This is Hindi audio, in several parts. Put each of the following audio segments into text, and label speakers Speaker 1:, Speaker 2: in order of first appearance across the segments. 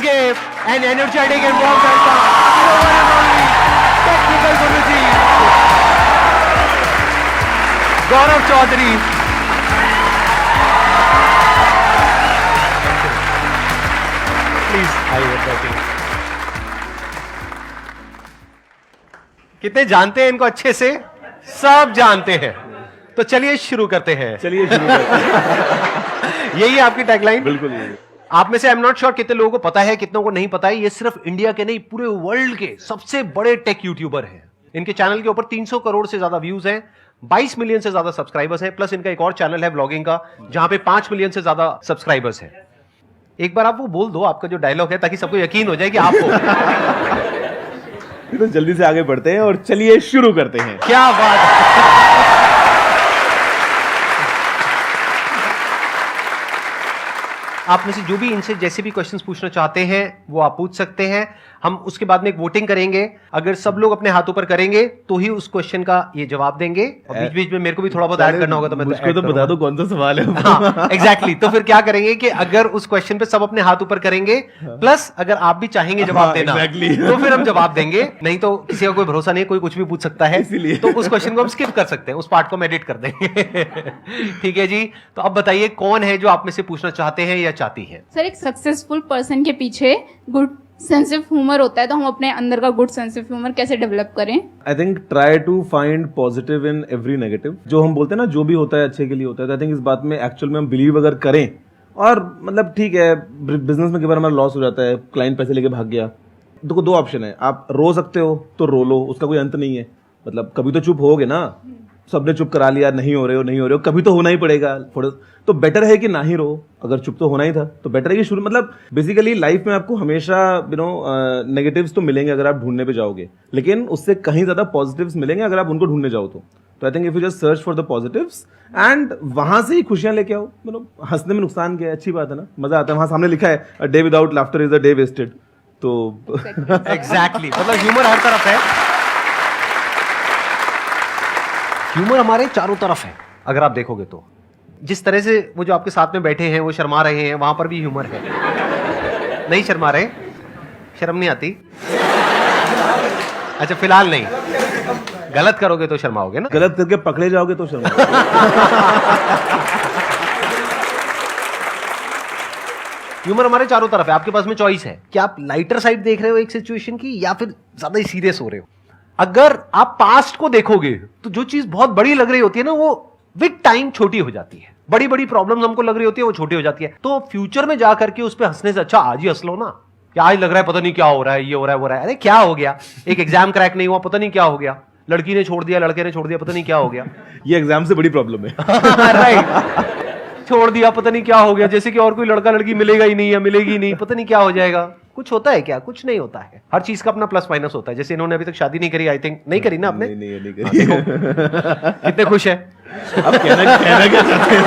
Speaker 1: give an energetic and warm welcome to the one and only technical Guruji, Gaurav Chaudhary. Please, आइए। कितने जानते हैं इनको अच्छे से? सब जानते हैं। तो चलिए शुरू करते हैं। यही है आपकी टैगलाइन?
Speaker 2: बिल्कुल यही।
Speaker 1: आप में से आई एम नॉट श्योर कितने लोगों को पता है, कितनों को नहीं पता है। ये सिर्फ इंडिया के नहीं, पूरे वर्ल्ड के सबसे बड़े टेक यूट्यूबर हैं। इनके चैनल के ऊपर 300 करोड़ से ज्यादा व्यूज हैं, 22 मिलियन से ज्यादा सब्सक्राइबर्स हैं, प्लस इनका एक और चैनल है व्लॉगिंग का, जहां पे 5 मिलियन से ज्यादा सब्सक्राइबर्स हैं। एक बार आप वो बोल दो, आपका जो डायलॉग है, ताकि सबको यकीन हो जाए कि आप हो।
Speaker 2: तो जल्दी से आगे बढ़ते हैं और चलिए शुरू करते हैं।
Speaker 1: क्या बात है। आप में से जो भी इनसे जैसे भी क्वेश्चंस पूछना चाहते हैं वो आप पूछ सकते हैं। हम उसके बाद में एक वोटिंग करेंगे। अगर सब लोग अपने हाथ ऊपर करेंगे तो ही उस क्वेश्चन का ये जवाब देंगे। और बीच बीच में मेरे को भी थोड़ा बहुत ऐड करना होगा, तो मैं
Speaker 2: मुझको तो बता दो कौन सा सवाल है।
Speaker 1: हाँ, एग्जैक्टली। तो फिर क्या करेंगे कि अगर उस क्वेश्चन पे सब अपने हाथ ऊपर करेंगे, प्लस अगर आप भी चाहेंगे जवाब देना, तो फिर हम जवाब देंगे। नहीं तो किसी का कोई भरोसा नहीं, कोई कुछ भी पूछ सकता है, तो उस क्वेश्चन को हम स्किप कर सकते हैं, उस पार्ट को हम एडिट कर देंगे। ठीक है जी। तो अब बताइए कौन है जो आप में से पूछना चाहते हैं या चाहती है?
Speaker 3: सर, एक सक्सेसफुल पर्सन के पीछे गुड सेंस ऑफ ह्यूमर होता है, तो हम अपने अंदर का गुड सेंस ऑफ ह्यूमर कैसे डेवलप करें?
Speaker 2: I think try to find positive in every negative. जो हम बोलते हैं ना, जो भी होता है अच्छे के लिए होता है। आई थिंक इस बात में एक्चुअल में हम बिलीव अगर करें, और मतलब ठीक है, बिजनेस में कई बार हमारा लॉस हो जाता है, क्लाइंट पैसे लेके भाग गया, तो दो ऑप्शन है। आप रो सकते हो तो रो लो, उसका कोई अंत नहीं है। मतलब कभी तो चुप होगे ना, सबने चुप करा लिया, नहीं हो रहे हो, कभी तो होना ही पड़ेगा। तो बेटर है कि ना ही रो। अगर चुप तो होना ही था तो बेटर है कि शुरू, मतलब बेसिकली लाइफ में आपको हमेशा नेगेटिव्स तो मिलेंगे अगर आप ढूंढने पे जाओगे, लेकिन उससे कहीं ज्यादा पॉजिटिव्स मिलेंगे अगर आप उनको ढूंढने जाओ तो I think if you just search for the positives and वहां से ही खुशियां लेके आओ। मतलब हंसने में नुकसान क्या है, अच्छी बात है ना, मजा आता है। वहां सामने लिखा है a day without laughter is a day wasted. तो
Speaker 1: एग्जैक्टली मतलब ह्यूमर हर तरफ है। ह्यूमर हमारे चारों तरफ है। अगर आप देखोगे तो जिस तरह से वो जो आपके साथ में बैठे हैं वो शर्मा रहे हैं, वहां पर भी ह्यूमर है। नहीं शर्मा रहे? शर्म नहीं आती? अच्छा, फिलहाल नहीं। गलत करोगे तो शर्माओगे ना?
Speaker 2: गलत करके पकड़े जाओगे तो शर्माओगे।
Speaker 1: ह्यूमर हमारे चारों तरफ है। आपके पास में चॉइस है कि आप लाइटर साइड देख रहे हो एक सिचुएशन की, या फिर ज्यादा ही सीरियस हो रहे हो। अगर आप पास्ट को देखोगे तो जो चीज बहुत बड़ी लग रही होती है ना, वो विद टाइम छोटी हो जाती है। बड़ी बड़ी प्रॉब्लम्स हमको लग रही होती है, वो छोटी हो जाती है। तो फ्यूचर में जाकर के उस पर हंसने से अच्छा आज ही हंस लो ना। क्या आज लग रहा है पता नहीं क्या हो रहा है, ये हो रहा है, वो रहा है, अरे क्या हो गया? एक एग्जाम क्रैक नहीं हुआ, पता नहीं क्या हो गया। लड़की ने छोड़ दिया, लड़के ने छोड़ दिया, पता नहीं क्या हो गया।
Speaker 2: ये एग्जाम से बड़ी प्रॉब्लम है।
Speaker 1: राइट। छोड़ दिया, पता नहीं क्या हो गया। जैसे कि और कोई लड़का लड़की मिलेगा ही नहीं या मिलेगी ही नहीं, पता नहीं क्या हो जाएगा। कुछ होता है क्या? कुछ नहीं होता है। हर चीज का अपना प्लस माइनस होता है। जैसे इन्होंने अभी तक शादी नहीं करी, आई थिंक नहीं करी ना आपने?
Speaker 2: नहीं करी।
Speaker 1: कितने खुश है?
Speaker 2: अब कहना क्या चाहते हैं?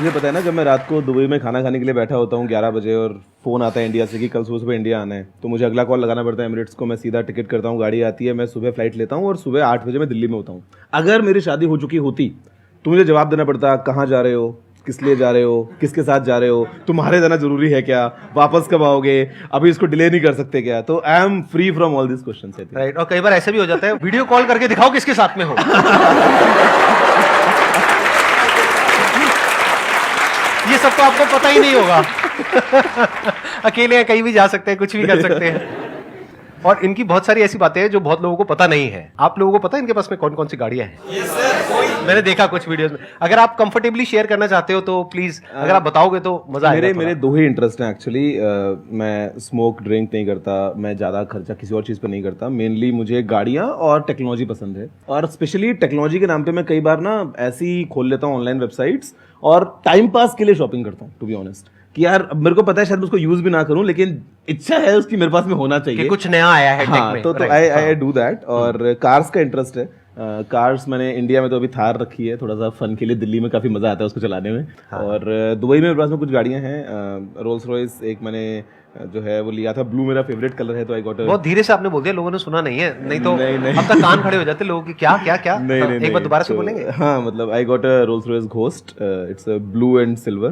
Speaker 2: मुझे पता है ना, जब मैं रात को दुबई में खाना खाने के लिए बैठा होता हूँ 11 बजे और फोन आता है इंडिया से कि कल सुबह इंडिया आना है, तो मुझे अगला कॉल लगाना पड़ता है एमिरेट्स को। मैं सीधा टिकट करता हूँ, गाड़ी आती है, मैं सुबह फ्लाइट लेता हूँ और सुबह 8 बजे मैं दिल्ली में होता हूँ। अगर मेरी शादी हो चुकी होती तो मुझे जवाब देना पड़ता, कहाँ जा रहे हो, किस लिए जा रहे हो, किसके साथ जा रहे हो, तुम्हारे जाना जरूरी है क्या, वापस कब आओगे, अभी इसको डिले नहीं कर सकते क्या? तो I am free from all this questions.
Speaker 1: Right. और कई बार ऐसा भी हो जाता है, वीडियो कॉल करके दिखाओ किसके साथ में हो। ये सब तो आपको पता ही नहीं होगा। अकेले कहीं भी जा सकते हैं, कुछ भी कर सकते हैं। और इनकी बहुत सारी ऐसी बातें हैं जो बहुत लोगों को पता नहीं है। आप लोगों को पता है इनके पास में कौन कौन सी गाड़ियां हैं? मैंने देखा कुछ वीडियोस में। अगर आप कंफर्टेबली शेयर करना चाहते हो तो प्लीज, अगर आप बताओगे तो मजा आएगा।
Speaker 2: मेरे दो ही इंटरेस्ट हैं एक्चुअली। मैं स्मोक ड्रिंक नहीं करता, मैं ज्यादा खर्चा किसी और चीज पे नहीं करता। मेनली मुझे गाड़ियां और टेक्नोलॉजी पसंद है, और स्पेशली टेक्नोलॉजी के नाम पे मैं कई बार ना ऐसी ही खोल लेता हूँ ऑनलाइन वेबसाइट्स और टाइम पास के लिए शॉपिंग करता हूँ, टू बी ऑनेस्ट। कि यार मेरे को पता है शायद उसको यूज भी ना करूं, लेकिन इच्छा है उसकी मेरे पास में होना चाहिए
Speaker 1: कि कुछ नया आया है
Speaker 2: हाँ,
Speaker 1: टेक में।
Speaker 2: तो आई डू दैट। और कार्स का इंटरेस्ट है, कार्स मैंने इंडिया में तो अभी थार रखी है, थोड़ा सा फन के लिए। दिल्ली में काफ़ी मज़ा आता है उसको चलाने में। और दुबई में मेरे पास में कुछ गाड़ियाँ हैं। रोल्स रॉयस एक मैंने जो है वो लिया था, ब्लू मेरा फेवरेट कलर है, तो आई गॉट
Speaker 1: बहुत धीरे से आपने बोल दिया, लोगों ने सुना नहीं है, नहीं तो
Speaker 2: नहीं।
Speaker 1: अब तक कान खड़े हो जाते लोगों की, क्या क्या क्या।
Speaker 2: नहीं,
Speaker 1: एक बार दोबारा से बोलेंगे।
Speaker 2: हाँ, मतलब I got a Rolls Royce ghost, it's a blue and silver.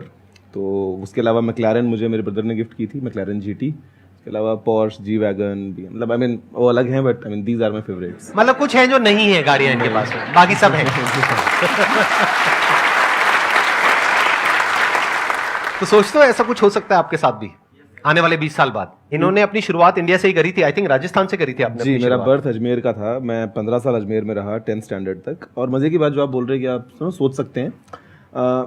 Speaker 2: तो उसके अलावा मैक्लारेन मुझे मेरे ब्रदर ने गिफ्ट की थी, मैक्लारेन जीटी। इसके अलावा पोर्श, जी वैगन भी, मतलब आई मीन वो अलग हैं, but I mean these are my favourites.
Speaker 1: मतलब कुछ है जो नहीं है गाड़ियां इनके पास में, बाकी सब है। तो सोचते हो ऐसा कुछ हो सकता है आपके साथ भी आने वाले 20 साल बाद? इन्होंने अपनी शुरुआत इंडिया से ही करी थी, आई थिंक राजस्थान से करी थी आपने।
Speaker 2: जी, मेरा बर्थ अजमेर का था। मैं 15 साल अजमेर में रहा 10th स्टैंडर्ड तक। और मजे की बात जो आप बोल रहे हैं कि आप सोच सकते हैं,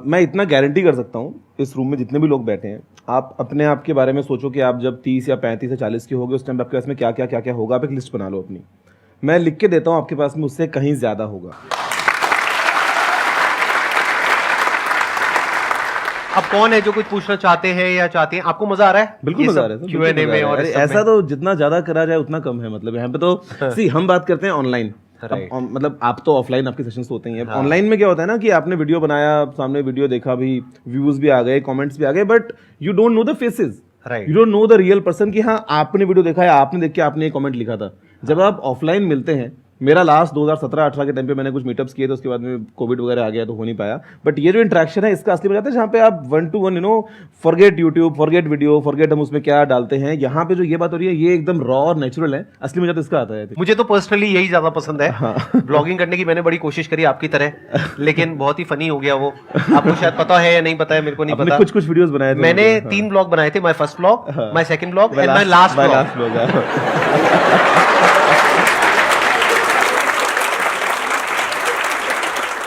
Speaker 2: मैं इतना गारंटी कर सकता हूँ, इस रूम में जितने भी लोग बैठे हैं, आप अपने आप के बारे में सोचो कि आप जब 30 या 35 या 40 के होगे, उस टाइम आपके पास में क्या क्या होगा। आप एक लिस्ट बना लो अपनी, मैं लिख के देता हूँ, आपके पास में उससे कहीं ज्यादा होगा।
Speaker 1: अब कौन है जो कुछ पूछना चाहते हैं या चाहती हैं? आपको मजा आ रहा है?
Speaker 2: बिल्कुल मजा आ रहा है,
Speaker 1: Q&A में। और
Speaker 2: ऐसा तो जितना ज्यादा करा जाए उतना कम है। मतलब यहाँ पे तो सी हम बात करते हैं ऑनलाइन, मतलब आप तो ऑफलाइन आपके सेशंस होते हैं। ऑनलाइन में क्या होता है ना कि आपने वीडियो बनाया, सामने वीडियो देखा भी, व्यूज भी आ गए, कमेंट्स भी आ गए, but you don't know the faces, you don't know the real person कि हाँ आपने वीडियो देखा है, आपने देख के आपने कमेंट लिखा था। जब आप ऑफलाइन मिलते हैं, मेरा लास्ट 2017-18 के टाइम पे मैंने कुछ मीटअप्स किए थे, उसके बाद में कोविड वगैरह आ गया तो हो नहीं पाया। बट ये जो इंटरेक्शन है इसका असली मजा आता है जहाँ पे आप 1 to 1 forget YouTube, forget video, forget हम उसमें क्या डालते हैं। यहाँ पे जो ये बात हो रही है ये एकदम रॉ और नेचुरल है, असली मजा तो इसका आता है।
Speaker 1: मुझे तो पर्सनली यही ज्यादा पसंद है। ब्लॉगिंग करने की मैंने बड़ी कोशिश करी आपकी तरह, लेकिन बहुत ही फनी हो गया वो। आपको शायद पता है या नहीं पता है, मेरे को नहीं पता।
Speaker 2: कुछ वीडियोस बनाए थे
Speaker 1: मैंने 3 ब्लॉग बनाए थे, my first blog, my second blog and my last blog.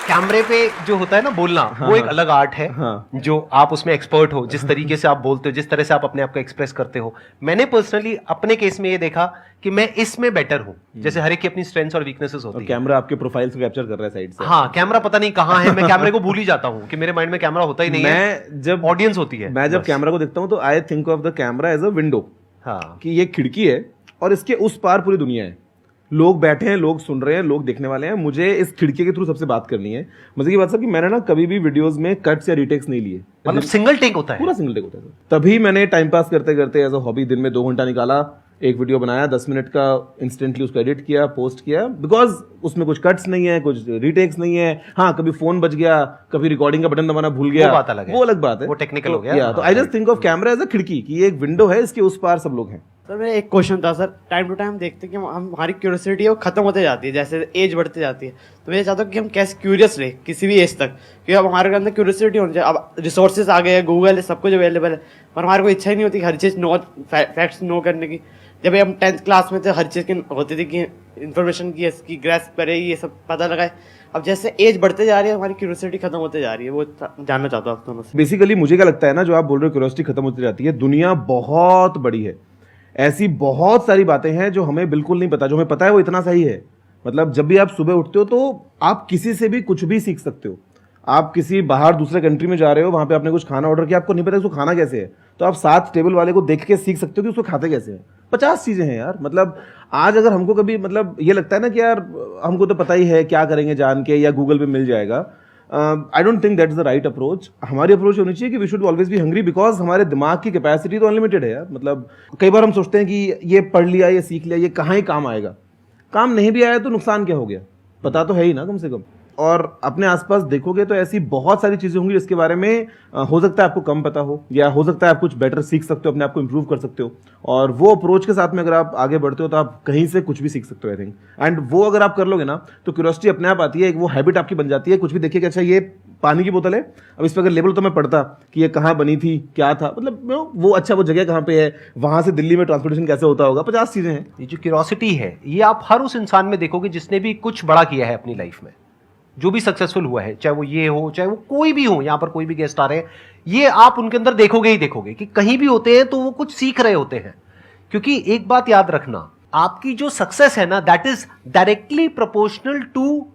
Speaker 1: कैमरे पे जो होता है ना बोलना, वो एक अलग आर्ट है। जो आप उसमें एक्सपर्ट हो, जिस तरीके से आप बोलते हो, जिस तरह से आप अपने आप को एक्सप्रेस करते हो। मैंने पर्सनली अपने केस में ये देखा कि मैं इसमें बेटर हूँ। जैसे हर एक की अपनी स्ट्रेंथ्स और वीकनेसेस होती है।
Speaker 2: कैमरा आपके प्रोफाइल को कैप्चर कर रहा है साइड से।
Speaker 1: हाँ, कैमरा पता नहीं कहाँ है, मैं कैमरे को भूल ही जाता हूँ कि मेरे माइंड में कैमरा होता ही नहीं है।
Speaker 2: जब
Speaker 1: ऑडियंस होती है,
Speaker 2: मैं जब कैमरा को देखता हूँ तो I think of the camera as a window, कि ये खिड़की है और इसके उस पार पूरी दुनिया है। लोग बैठे हैं, लोग सुन रहे हैं, लोग देखने वाले हैं, मुझे इस खिड़की के थ्रू सबसे बात करनी है। मजे की बात सर कि मैंने ना कभी भी वीडियोस में कट्स या रीटेक्स नहीं लिए।
Speaker 1: मतलब सिंगल टेक होता है,
Speaker 2: पूरा सिंगल टेक होता है। तभी मैंने टाइम पास करते करते एज अ हॉबी दिन में 2 घंटा निकाला, एक वीडियो बनाया 10 मिनट का, इंस्टेंटली उसको एडिट किया, पोस्ट किया, बिकॉज उसमें कुछ कट्स नहीं है, कुछ रीटेक्स नहीं है। हाँ, कभी फोन बच गया, कभी रिकॉर्डिंग का बटन दबाना भूल गया,
Speaker 1: वो बात अलग है,
Speaker 2: वो अलग बात है,
Speaker 1: वो टेक्निकल हो गया।
Speaker 2: तो I just think of camera as a खिड़की, कि ये एक विंडो है, इसके उस पार सब लोग हैं।
Speaker 4: सर मेरा एक क्वेश्चन था सर, टाइम टू टाइम देखते हैं कि हमारी क्यूरियोसिटी है वो खत्म होते जाती है, जैसे एज बढ़ती जाती है। तो मैं चाहता हूँ कि हम कैसे क्यूरियस रहे किसी भी एज तक, क्योंकि अब हमारे अंदर क्यूरियोसिटी होनी चाहिए। अब रिसोर्सेज आ गए हैं, गूगल है, सब कुछ अवेलेबल है, पर हमारे को इच्छा ही नहीं होती हर चीज़ फैक्ट्स नो करने की। जब हम 10th क्लास में थे, हर चीज़ की होती थी कि इन्फॉर्मेशन की इसकी ग्रेस्प करे, ये सब पता लगाए। अब जैसे एज बढ़ते जा रही है, हमारी क्यूरियोसिटी खत्म होते जा रही है, वो जानना चाहता हूँ आप दोनों से।
Speaker 2: बेसिकली मुझे क्या लगता है ना, जो आप बोल रहे हो क्यूरियोसिटी खत्म होती जाती है, दुनिया बहुत बड़ी है, ऐसी बहुत सारी बातें हैं जो हमें बिल्कुल नहीं पता। जो हमें पता है वो इतना सही है। मतलब जब भी आप सुबह उठते हो तो आप किसी से भी कुछ भी सीख सकते हो। आप किसी बाहर दूसरे कंट्री में जा रहे हो, वहां पे आपने कुछ खाना ऑर्डर किया, आपको नहीं पता उसको खाना कैसे है, तो आप साथ टेबल वाले को देख के सीख सकते हो कि उसको खाते कैसे हैं। 50 चीजें हैं यार। मतलब आज अगर हमको कभी मतलब ये लगता है ना कि यार हमको तो पता ही है, क्या करेंगे जान के, या गूगल पे मिल जाएगा, I don't think that is the right approach. हमारी अप्रोच होनी चाहिए कि we should always be hungry, because हमारे दिमाग की कैपेसिटी तो अनलिमिटेड है यार। मतलब कई बार हम सोचते हैं कि ये पढ़ लिया, ये सीख लिया, ये कहाँ ही काम आएगा। काम नहीं भी आया तो नुकसान क्या हो गया, पता तो है ही ना कम से कम। और अपने आसपास देखोगे तो ऐसी बहुत सारी चीजें होंगी जिसके बारे में हो सकता है आपको कम पता हो, या हो सकता है आप कुछ बेटर सीख सकते हो, अपने आप को इंप्रूव कर सकते हो। और वो अप्रोच के साथ में अगर आप आगे बढ़ते हो तो आप कहीं से कुछ भी सीख सकते हो, आई थिंक। एंड वो अगर आप कर लोगे ना तो क्यूरियोसिटी अपने आप आती है, एक वो हैबिट आपकी बन जाती है। कुछ भी देखिए कि अच्छा ये पानी की बोतल है, अब इस पर अगर लेबल तो मैं पढ़ता कि ये कहाँ बनी थी, क्या था, मतलब वो अच्छा वो जगह कहाँ पे है, वहां से दिल्ली में ट्रांसपोर्टेशन कैसे होता होगा, 50 चीजें हैं।
Speaker 1: ये जो क्यूरियोसिटी है, ये आप हर उस इंसान में देखोगे जिसने भी कुछ बड़ा किया है अपनी लाइफ में, जो भी सक्सेसफुल हुआ है, चाहे वो ये हो, चाहे वो कोई भी हो। यहाँ पर कोई भी गेस्ट आ रहे हैं, ये आप उनके अंदर देखोगे ही देखोगे कि कहीं भी होते हैं तो वो कुछ सीख रहे होते हैं। क्योंकि एक बात याद रखना, आपकी जो सक्सेस है ना, that is directly proportional to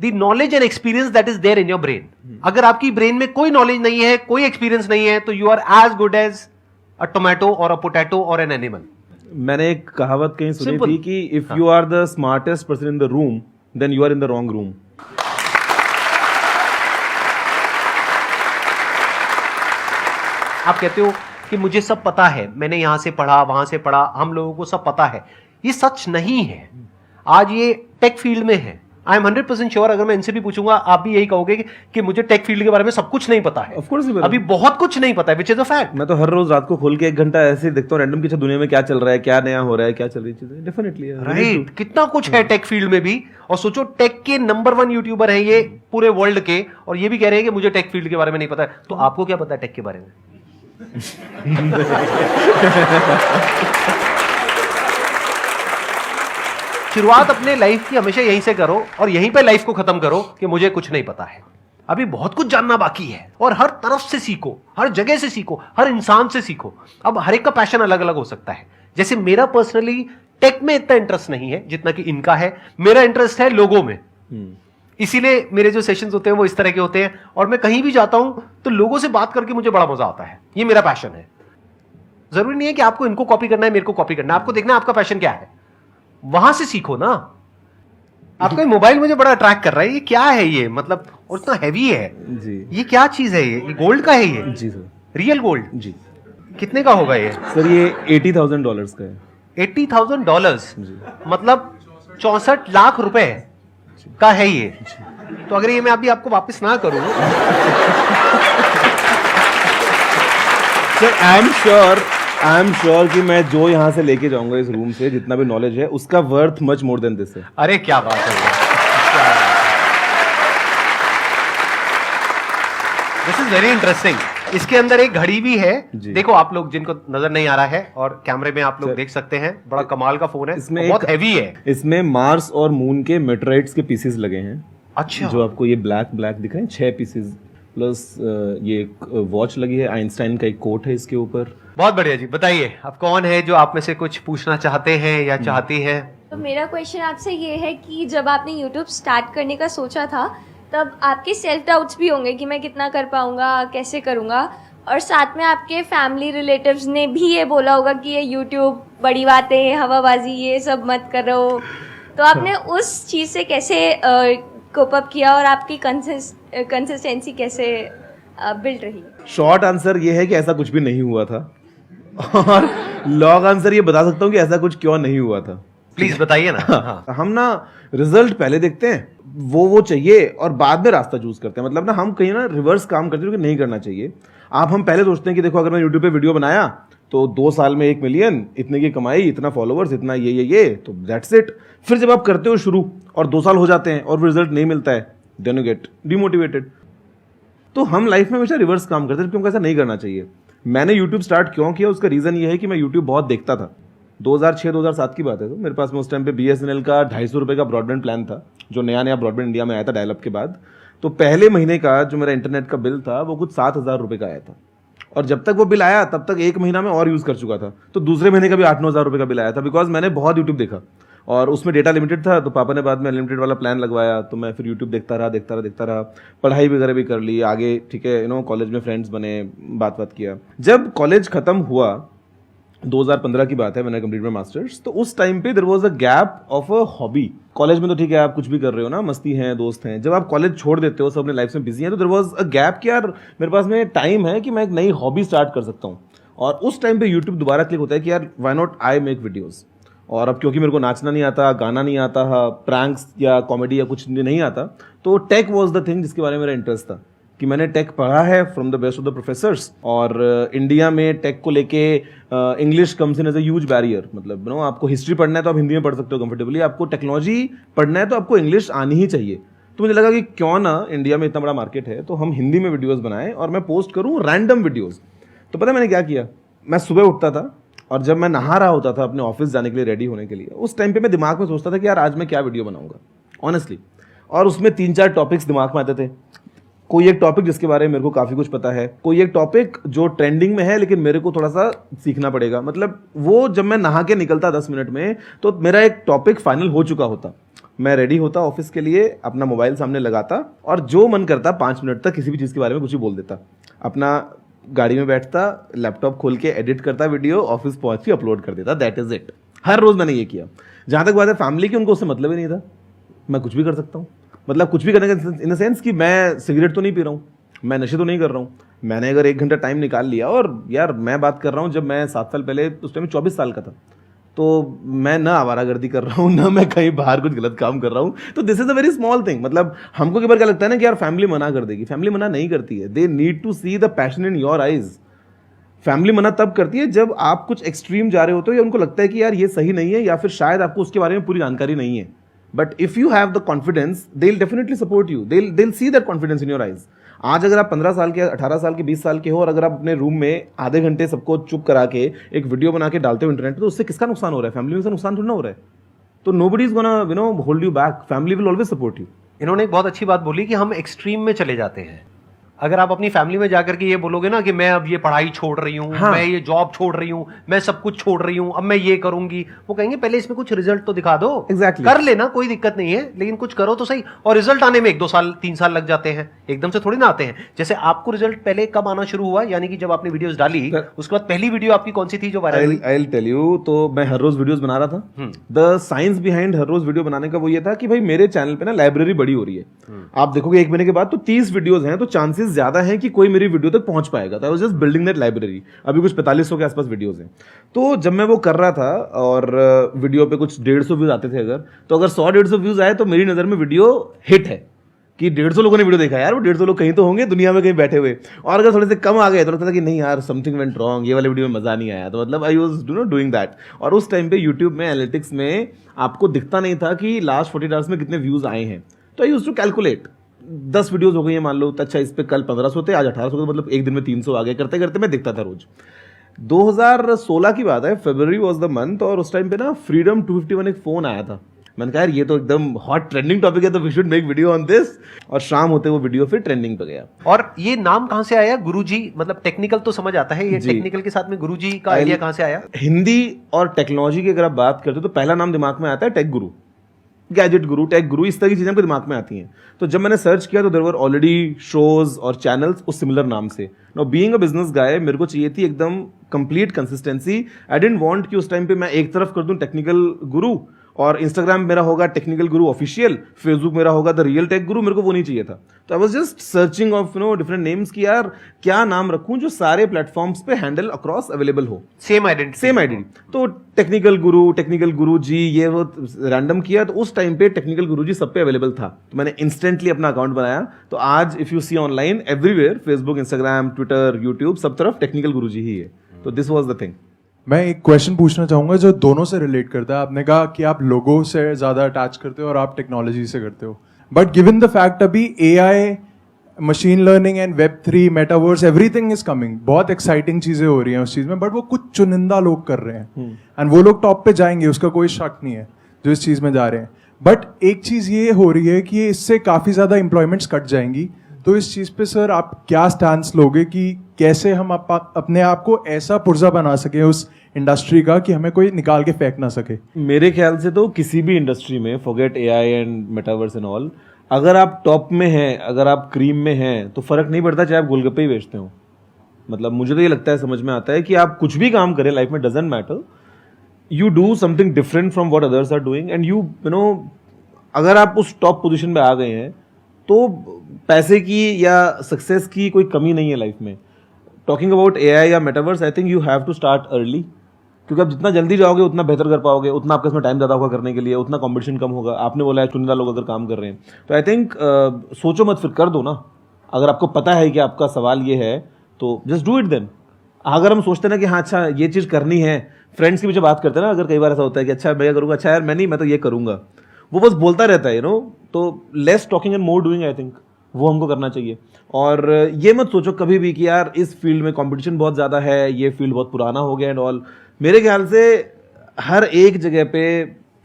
Speaker 1: the knowledge and experience that is there in your brain. अगर आपकी ब्रेन में कोई नॉलेज नहीं है, कोई एक्सपीरियंस नहीं है, तो you are as good as a tomato और अ पोटैटो और एन एनिमल।
Speaker 2: मैंने एक कहावत कहीं सुनी
Speaker 1: Simple.
Speaker 2: थी कि if you are the smartest person in the room, then you are in the wrong room.
Speaker 1: आप कहते हो कि मुझे सब पता है, मैंने यहां से पढ़ा वहां से पढ़ा, हम लोगों को सब पता है। ये सच नहीं है। आज ये टेक फील्ड में है। आई एम 100% श्योर, अगर मैं इनसे भी पूछूंगा आप भी यही कहोगे कि मुझे टेक फील्ड के बारे में सब कुछ नहीं पता है।
Speaker 2: Of course ही पता।
Speaker 1: अभी बहुत कुछ नहीं पता है, विच इज अ फैक्ट।
Speaker 2: मैं तो हर रोज रात को खोल के 1 घंटा ऐसे ही देखता हूँ रैंडम कि अच्छा दुनिया में क्या चल रहा है, क्या नया हो रहा है, क्या चल रही चीजें। डेफिनेटली
Speaker 1: राइट, कितना कुछ है टेक फील्ड में भी। और सोचो टेक के नंबर 1 यूट्यूबर है ये पूरे वर्ल्ड के, और ये भी कह रहे हैं कि मुझे टेक फील्ड के बारे में नहीं पता है। तो आपको क्या पता है टेक के बारे में? शुरुआत अपने लाइफ की हमेशा यहीं से करो और यहीं पे लाइफ को खत्म करो कि मुझे कुछ नहीं पता है। अभी बहुत कुछ जानना बाकी है, और हर तरफ से सीखो, हर जगह से सीखो, हर इंसान से सीखो। अब हर एक का पैशन अलग अलग हो सकता है। जैसे मेरा पर्सनली टेक में इतना इंटरेस्ट नहीं है जितना कि इनका है। मेरा इंटरेस्ट है लोगों में, इसीलिए मेरे जो सेशंस होते हैं वो इस तरह के होते हैं। और मैं कहीं भी जाता हूं तो लोगों से बात करके मुझे बड़ा मजा आता है। ये मेरा पैशन है। जरूरी नहीं है कि आपको इनको कॉपी करना है, मेरे को कॉपी करना है। आपको देखना है आपका पैशन क्या है, वहां से सीखो ना। आपका मोबाइल मुझे बड़ा अट्रैक्ट कर रहा है। ये क्या है ये, मतलब और इतना हैवी है
Speaker 2: जी।
Speaker 1: ये क्या चीज है? ये गोल्ड का है ये?
Speaker 2: जी सर।
Speaker 1: Real gold?
Speaker 2: जी।
Speaker 1: कितने का होगा ये?
Speaker 2: सर ये $80,000 का है।
Speaker 1: $80,000
Speaker 2: जी।
Speaker 1: मतलब 64 लाख रुपए का है ये। तो अगर ये मैं अभी आपको वापस ना करूं
Speaker 2: सर आई एम श्योर कि मैं जो यहाँ से लेके जाऊंगा इस रूम से जितना भी नॉलेज है उसका worth much more than this है।
Speaker 1: अरे क्या बात है, दिस इज वेरी इंटरेस्टिंग। इसके अंदर एक घड़ी भी है, देखो आप लोग जिनको नजर नहीं आ रहा है, और कैमरे में आप लोग देख सकते हैं। बड़ा कमाल का फोन है,
Speaker 2: इसमें
Speaker 1: बहुत हैवी है।
Speaker 2: इसमें मार्स और मून के मेटेराइट्स के पीसेस लगे हैं।
Speaker 1: अच्छा,
Speaker 2: जो आपको ये ब्लैक दिख रहे हैं 6 पीसेस, प्लस ये एक वॉच लगी है, आइंस्टाइन का एक कोट है इसके ऊपर।
Speaker 1: बहुत बढ़िया जी। बताइए अब कौन है जो आप में से कुछ पूछना चाहते हैं या चाहती हैं?
Speaker 5: तो मेरा क्वेश्चन आपसे ये है कि जब आपने यूट्यूब स्टार्ट करने का सोचा था तब आपके सेल्फ डाउट्स भी होंगे कि मैं कितना कर पाऊंगा, कैसे करूंगा, और साथ में आपके फैमिली रिलेटिव्स ने भी ये बोला होगा कि ये यूट्यूब बड़ी बातें, हवाबाजी, ये सब मत करो। तो आपने उस चीज़ से कैसे कोप अप किया और आपकी कंसिस्टेंसी कैसे बिल्ड रही?
Speaker 2: शॉर्ट आंसर ये है कि ऐसा कुछ भी नहीं हुआ था, और लॉन्ग आंसर ये बता सकता हूँ कि ऐसा कुछ क्यों नहीं हुआ था।
Speaker 1: प्लीज बताइए ना। हाँ।
Speaker 2: हम ना रिजल्ट पहले देखते हैं, वो चाहिए, और बाद में रास्ता चूज करते हैं। मतलब ना हम कहीं ना रिवर्स काम करते हैं, नहीं करना चाहिए। हम पहले सोचते हैं कि देखो अगर मैं यूट्यूब पे वीडियो बनाया तो 2 साल में 1 मिलियन, इतने की कमाई, इतना फॉलोवर्स, इतना ये तो दैट्स इट। फिर जब आप करते हो शुरू और 2 साल हो जाते हैं और रिजल्ट नहीं मिलता है, देन यू गेट डिमोटिवेटेड। तो हम लाइफ में हमेशा रिवर्स काम करते हैं, क्योंकि ऐसा नहीं करना चाहिए। मैंने यूट्यूब स्टार्ट क्यों किया, उसका रीजन ये है कि मैं यूट्यूब बहुत देखता था। 2006-2007 की बात है। तो मेरे पास में उस टाइम पे BSNL का 250 रुपये का ब्रॉडबैंड प्लान था, जो नया ब्रॉडबैंड इंडिया में आया था डायलअप के बाद। तो पहले महीने का जो मेरा इंटरनेट का बिल था वो कुछ 7,000 रुपये का आया था, और जब तक वो बिल आया तब तक 1 महीना में और यूज़ कर चुका था। तो दूसरे महीने का भी 8-9 हज़ार रुपये का बिल आया था, बिकॉज मैंने बहुत यूट्यूब देखा और उसमें डेटा लिमिटेड था। तो पापा ने बाद में अनलिमिटेड वाला प्लान लगवाया, तो मैं फिर यूट्यूब देखता रहा। पढ़ाई वगैरह भी कर ली आगे, ठीक है, कॉलेज में फ्रेंड्स बने, बात किया। जब कॉलेज खत्म हुआ, 2015 की बात है, मैंने कंप्लीट माई मास्टर्स। तो उस टाइम पे there was a gap of a hobby. College में तो ठीक है आप कुछ भी कर रहे हो ना, मस्ती है, दोस्त हैं। जब आप कॉलेज छोड़ देते हो, सब अपने लाइफ में बिजी हैं, तो देयर वाज अ गैप कि यार मेरे पास में टाइम है कि मैं एक नई हॉबी स्टार्ट कर सकता हूँ। और उस टाइम पे यूट्यूब दोबारा क्लिक होता है कि यार why not I make videos. और अब क्योंकि मेरे को नाचना नहीं आता, गाना नहीं आता, प्रैंक्स या कॉमेडी या कुछ नहीं आता, तो टेक वॉज द थिंग जिसके बारे में मेरा इंटरेस्ट था। कि मैंने टेक पढ़ा है from the best of the professors, और इंडिया में टेक को लेके English comes in as a huge barrier. मतलब आपको हिस्ट्री पढ़ना है तो आप हिंदी में पढ़ सकते हो कंफर्टेबली, आपको टेक्नोलॉजी पढ़ना है तो आपको इंग्लिश आनी ही चाहिए। तो मुझे लगा कि क्यों ना, इंडिया में इतना बड़ा मार्केट है तो हम हिंदी में वीडियोस बनाएं और मैं पोस्ट करूं रैंडम वीडियोस। तो पता है मैंने क्या किया, मैं सुबह उठता था और जब मैं नहा रहा होता था अपने ऑफिस जाने के लिए, रेडी होने के लिए, उस टाइम पे मैं दिमाग में सोचता था कि यार आज मैं क्या वीडियो बनाऊंगा ऑनेस्टली। और उसमें 3-4 टॉपिक्स दिमाग में आते थे। कोई एक टॉपिक जिसके बारे में मेरे को काफ़ी कुछ पता है, कोई एक टॉपिक जो ट्रेंडिंग में है लेकिन मेरे को थोड़ा सा सीखना पड़ेगा। मतलब वो जब मैं नहा के निकलता 10 मिनट में, तो मेरा एक टॉपिक फाइनल हो चुका होता। मैं रेडी होता ऑफिस के लिए, अपना मोबाइल सामने लगाता और जो मन करता 5 मिनट तक किसी भी चीज़ के बारे में कुछ ही बोल देता। अपना गाड़ी में बैठता, लैपटॉप खोल के एडिट करता वीडियो, ऑफिस पहुंच के अपलोड कर देता। That is it. हर रोज मैंने ये किया। जहां तक बात है फैमिली की, उनको उससे मतलब ही नहीं था। मैं कुछ भी कर सकता हूँ। मतलब कुछ भी करने का इन द सेंस कि मैं सिगरेट तो नहीं पी रहा हूँ, मैं नशे तो नहीं कर रहा हूँ, मैंने अगर 1 घंटा टाइम निकाल लिया, और यार मैं बात कर रहा हूँ जब मैं 7 साल पहले, उस टाइम 24 साल का था, तो मैं ना आवारागर्दी कर रहा हूँ, ना मैं कहीं बाहर कुछ गलत काम कर रहा हूँ। तो this is a very small thing. मतलब हमको कई बार क्या लगता है ना कि यार फैमिली मना कर देगी, फैमिली मना नहीं करती है। They need to see the passion in your eyes. Family मना तब करती है जब आप कुछ एक्सट्रीम जा रहे होते हो या उनको लगता है कि यार ये सही नहीं है, या फिर शायद आपको उसके बारे में पूरी जानकारी नहीं है। But if you have the confidence, they will definitely support you, they will see that confidence in your eyes. आज अगर आप 15 साल के, 18 साल के, 20 साल के हो, और अगर आप अपने रूम में आधे घंटे सबको चुप करा के एक वीडियो बना के डालते हो इंटरनेट पे, तो उससे किसका नुकसान हो रहा है? फैमिली में से नुकसान थोड़ा ना हो रहा है। तो nobody is gonna hold you back, family will always support you.
Speaker 1: इन्होंने एक बहुत अच्छी बात बोली कि हम एक्सट्रीम में चले जाते हैं। अगर आप अपनी फैमिली में जाकर के ये बोलोगे ना कि मैं अब ये पढ़ाई छोड़ रही हूँ,
Speaker 2: हाँ।
Speaker 1: मैं ये जॉब छोड़ रही हूँ, मैं सब कुछ छोड़ रही हूँ, अब मैं ये करूंगी, वो कहेंगे पहले इसमें कुछ रिजल्ट तो दिखा दो।
Speaker 2: Exactly.
Speaker 1: कर लेना, कोई दिक्कत नहीं है, लेकिन कुछ करो तो सही। और रिजल्ट आने में 1-2 साल 3 साल लग जाते हैं, एकदम से थोड़ी ना आते हैं। जैसे आपको रिजल्ट पहले कब आना शुरू हुआ, यानी कि जब आपने वीडियोस डाली उसके बाद पहली वीडियो आपकी कौन सी थी जो वायरल हुई?
Speaker 2: I will tell you. तो मैं हर रोज वीडियोस बना रहा था। द साइंस बिहाइंड हर रोज वीडियो बनाने का वो ये था कि भाई मेरे चैनल पे ना लाइब्रेरी बड़ी हो रही है। आप देखोगे 1 महीने के बाद तो 30 वीडियोस हैं, तो चांसेस ज्यादा हैं कि कोई मेरी वीडियो तक पहुंच पाएगा। तो I was just building that library. अभी कुछ 4500 के आसपास वीडियोस हैं। तो जब मैं वो कर रहा था और वीडियो पे कुछ 150 व्यूज आते थे, अगर 100-150 व्यूज आए तो मेरी नजर में वीडियो हिट है कि 150 लोगों ने वीडियो देखा। यार वो 150 लोग कहीं तो होंगे दुनिया में, कहीं बैठे हुए। और अगर थोड़े से कम आ गए तो लगता था कि नहीं यार समथिंग वेंट रॉन्ग, ये वाले वीडियो में मजा नहीं आया। तो मतलब आई वाज डूइंग दैट। और उस टाइम पे यूट्यूब में एनालिटिक्स में आपको दिखता नहीं था कि लास्ट 48 आवर्स में कितने व्यूज आए हैं। तो I used to calculate 10 videos हो गई है मान लो, तो अच्छा इस पे कल 1500 थे, आज 1800 थे, मतलब एक दिन में 300 आ गए। करते करते मैं दिखता था रोज। 2016 की बात है, फरवरी वाज द मंथ, और उस टाइम पे ना फ्रीडम 251 एक फोन आया था। मैंने कहा यार ये तो एकदम हॉट ट्रेंडिंग टॉपिक है, तो we should make video on this. और शाम होते वो वीडियो फिर ट्रेंडिंग पे गया।
Speaker 1: और ये नाम कहां से आया गुरुजी? मतलब टेक्निकल तो समझ आता है, ये टेक्निकल के साथ में गुरुजी का आइडिया कहां से आया?
Speaker 2: हिंदी और टेक्नोलॉजी की अगर आप बात करते हो तो पहला नाम दिमाग में आता है टेक गुरु, गैजेट गुरु, टेक गुरु, इस तरह की चीजें हमको दिमाग में आती हैं। तो जब मैंने सर्च किया तो देयर वर ऑलरेडी शोज और चैनल्स उस सिमिलर नाम से। Now being a business guy, मेरे को चाहिए थी एकदम complete consistency. I didn't want कि उस टाइम पे मैं एक तरफ कर दूं टेक्निकल गुरु और इंस्टाग्राम मेरा होगा टेक्निकल गुरु ऑफिशियल, फेसबुक मेरा होगा द रियल टेक गुरु। मेरे को वो नहीं चाहिए था। तो I was just searching of different names कि यार क्या नाम रखूं जो सारे प्लेटफॉर्म्स पे हैंडल अक्रॉस अवेलेबल हो,
Speaker 1: सेम आइडेंटिटी।
Speaker 2: तो टेक्निकल गुरु जी ये वो रैंडम किया, तो उस टाइम पे टेक्निकल गुरु जी सब पे अवेलेबल था। तो मैंने इंस्टेंटली अपना अकाउंट बनाया। तो आज if you see online everywhere, Facebook, Instagram, Twitter, YouTube, सब तरफ टेक्निकल गुरु जी ही है। तो दिस वाज द थिंग।
Speaker 6: मैं एक क्वेश्चन पूछना चाहूँगा जो दोनों से रिलेट करता है। आपने कहा कि आप लोगों से ज़्यादा अटैच करते हो और आप टेक्नोलॉजी से करते हो, बट गिवन द फैक्ट अभी AI, machine learning and Web3, metaverse, everything is coming, बहुत एक्साइटिंग चीज़ें हो रही हैं उस चीज़ में, बट वो कुछ चुनिंदा लोग कर रहे हैं एंड वो लोग टॉप पे जाएंगे, उसका कोई शक नहीं है जो इस चीज़ में जा रहे हैं। बट एक चीज़ ये हो रही है कि इससे काफ़ी ज़्यादा एम्प्लॉयमेंट्स कट जाएंगी। तो इस चीज़ पे सर आप क्या स्टैंस लोगे कि कैसे हम अपने आप को ऐसा पुर्जा बना सके उस इंडस्ट्री का कि हमें कोई निकाल के फेंक ना सके?
Speaker 2: मेरे ख्याल से तो किसी भी इंडस्ट्री में, forget AI and metaverse and all, अगर आप टॉप में हैं, अगर आप क्रीम में हैं, तो फर्क नहीं पड़ता चाहे आप गोलगप्पे ही बेचते हो। मतलब मुझे तो ये लगता है, समझ में आता है कि आप कुछ भी काम करें लाइफ में, doesn't matter, you do something different from what others are doing and you know अगर आप उस टॉप पोजीशन पे आ गए हैं तो पैसे की या सक्सेस की कोई कमी नहीं है लाइफ में। टॉकिंग अबाउट AI या metaverse, I think you have to start early, क्योंकि आप जितना जल्दी जाओगे उतना बेहतर कर पाओगे, उतना आपके इसमें टाइम ज़्यादा होगा करने के लिए, उतना कंपटीशन कम होगा। आपने बोला है चुनिंदा लोग अगर काम कर रहे हैं, तो आई थिंक सोचो मत, फिर कर दो ना। अगर आपको पता है कि आपका सवाल ये है तो जस्ट डू इट देन। अगर हम सोचते ना कि हाँ अच्छा ये चीज़ करनी है, फ्रेंड्स के पीछे बात करते हैं ना, अगर कई बार ऐसा होता है कि अच्छा मैं करूँगा, अच्छा यार मैं तो ये करूँगा, वो बस बोलता रहता है तो less talking and more doing, I think वो हमको करना चाहिए। और ये मत सोचो कभी भी कि यार इस फील्ड में कंपटीशन बहुत ज़्यादा है, ये फील्ड बहुत पुराना हो गया एंड ऑल। मेरे ख्याल से हर एक जगह पे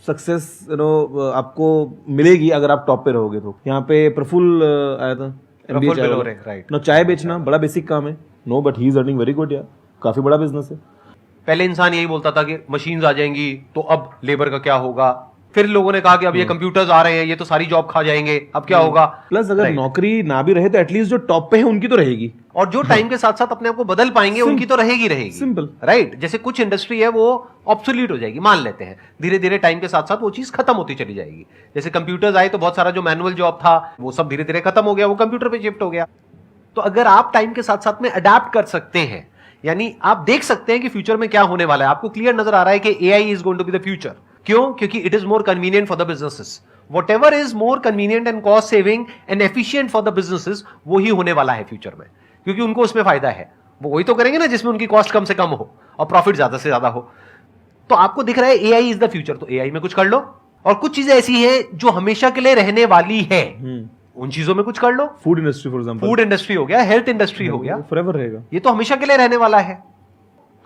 Speaker 2: सक्सेस आपको मिलेगी अगर आप टॉप पे रहोगे। तो यहाँ पे प्रफुल्ल आया था, MBA चाय बेचना बड़ा बेसिक काम है, no but he is earning very good यार, काफ़ी बड़ा बिजनेस है।
Speaker 1: पहले इंसान यही बोलता था कि मशीन्स आ जाएंगी तो अब लेबर का क्या होगा, फिर लोगों ने कहा कि अब ये कंप्यूटर्स आ रहे हैं, ये तो सारी जॉब खा जाएंगे, अब क्या होगा।
Speaker 2: प्लस अगर
Speaker 1: Right.
Speaker 2: नौकरी ना भी रहे तो एटलीस्ट जो टॉप पे है उनकी तो रहेगी।
Speaker 1: और जो टाइम के साथ साथ अपने आप को बदल पाएंगे उनकी तो रहेगी
Speaker 2: Simple.
Speaker 1: राइट। जैसे कुछ इंडस्ट्री है वो ऑब्सोल्यूट हो जाएगी, मान लेते हैं, धीरे धीरे टाइम के साथ साथ वो चीज खत्म होती चली जाएगी। जैसे कंप्यूटर्स आए तो बहुत सारा जो मैनुअल जॉब था वो सब धीरे धीरे खत्म हो गया, वो कंप्यूटर पे शिफ्ट हो गया। तो अगर आप टाइम के साथ साथ में अडेप्ट कर सकते हैं, यानी आप देख सकते हैं कि फ्यूचर में क्या होने वाला है, आपको क्लियर नजर आ रहा है कि AI is going to be the future. क्यों? क्योंकि it is more convenient for the businesses. Whatever is more convenient and cost saving and efficient for the businesses, वो ही होने वाला है फ्यूचर में, क्योंकि उनको उसमें फायदा है। वो वही तो करेंगे ना जिसमें उनकी कॉस्ट कम से कम हो और प्रॉफिट ज्यादा से ज्यादा हो। तो आपको दिख रहा है एआई इज द फ्यूचर, तो एआई में कुछ कर लो। और कुछ चीजें ऐसी हैं जो हमेशा के लिए रहने वाली है, उन चीजों में कुछ कर लो।
Speaker 2: Food industry for example,
Speaker 1: food industry हो गया, हेल्थ इंडस्ट्री हो गया,
Speaker 2: फॉरएवर रहेगा।
Speaker 1: ये तो हमेशा के लिए रहने वाला है।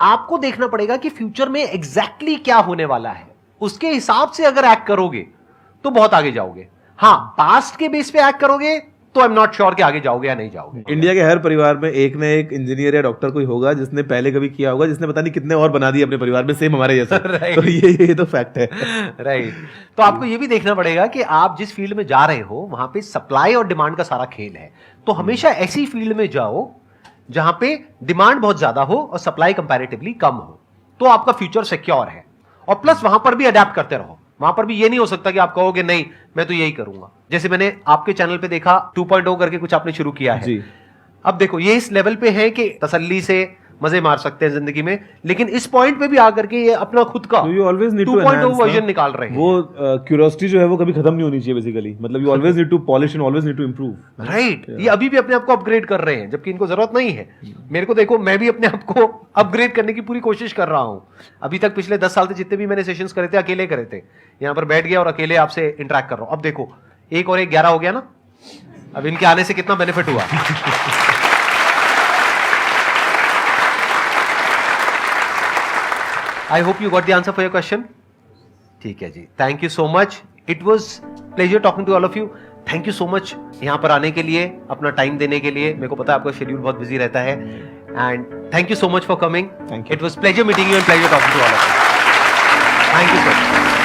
Speaker 1: आपको देखना पड़ेगा कि फ्यूचर में एग्जैक्टली क्या होने वाला है, उसके हिसाब से अगर एक्ट करोगे तो बहुत आगे जाओगे। हाँ, पास्ट के बेस पे एक्ट करोगे तो आई एम नॉट श्योर कि आगे जाओगे या नहीं जाओगे।
Speaker 2: इंडिया के हर परिवार में एक ना एक इंजीनियर या डॉक्टर कोई होगा जिसने पहले कभी किया होगा, जिसने पता नहीं कितने और बना दिए अपने परिवार में सेम हमारे जैसा।
Speaker 1: Right.
Speaker 2: तो ये तो फैक्ट है।
Speaker 1: राइट। तो आपको ये भी देखना पड़ेगा कि आप जिस फील्ड में जा रहे हो वहां पे सप्लाई और डिमांड का सारा खेल है। तो हमेशा ऐसी फील्ड में जाओ जहां पे डिमांड बहुत ज्यादा हो और सप्लाई कंपैरेटिवली कम हो, तो आपका फ्यूचर सिक्योर है। और प्लस वहां पर भी अडेप्ट करते रहो। वहां पर भी ये नहीं हो सकता कि आप कहोगे नहीं मैं तो यही करूंगा। जैसे मैंने आपके चैनल पे देखा 2.0 करके कुछ आपने शुरू किया है
Speaker 2: जी।
Speaker 1: अब देखो ये इस लेवल पे है कि तसल्ली से मजे मार सकते हैं जिंदगी में, लेकिन इस पॉइंट पे भी आकर के ये अपना खुद का
Speaker 2: So you always need to
Speaker 1: 2.0
Speaker 2: enhance
Speaker 1: version
Speaker 2: ना।
Speaker 1: निकाल रहे हैं।
Speaker 2: वो क्यूरियोसिटी जो है वो कभी खत्म नहीं होनी चाहिए बेसिकली। मतलब you always need to polish and always need to improve.
Speaker 1: Right. ये अभी भी अपने आप को अपग्रेड कर रहे हैं जबकि इनको जरूरत नहीं है। मेरे को देखो, मैं भी अपने आप को अपग्रेड करने की पूरी कोशिश कर रहा हूं। अभी तक पिछले 10 साल से जितने भी मैंने सेशंस करे थे अकेले करे थे, यहां पर बैठ गया और अकेले आपसे इंटरेक्ट कर रहा हूं। अब देखो 1 और 1 11 हो गया ना। अब इनके आने से कितना बेनिफिट हुआ। I hope you got the answer for your question. ठीक है जी, thank you so much. It was pleasure talking to all of you. Thank you so much यहाँ पर आने के लिए, अपना टाइम देने के लिए। मेरे को पता है आपका शेड्यूल बहुत बिजी रहता है, and thank you so much for coming.
Speaker 2: Thank you.
Speaker 1: It was pleasure meeting you and pleasure talking to all of you. Thank you so much.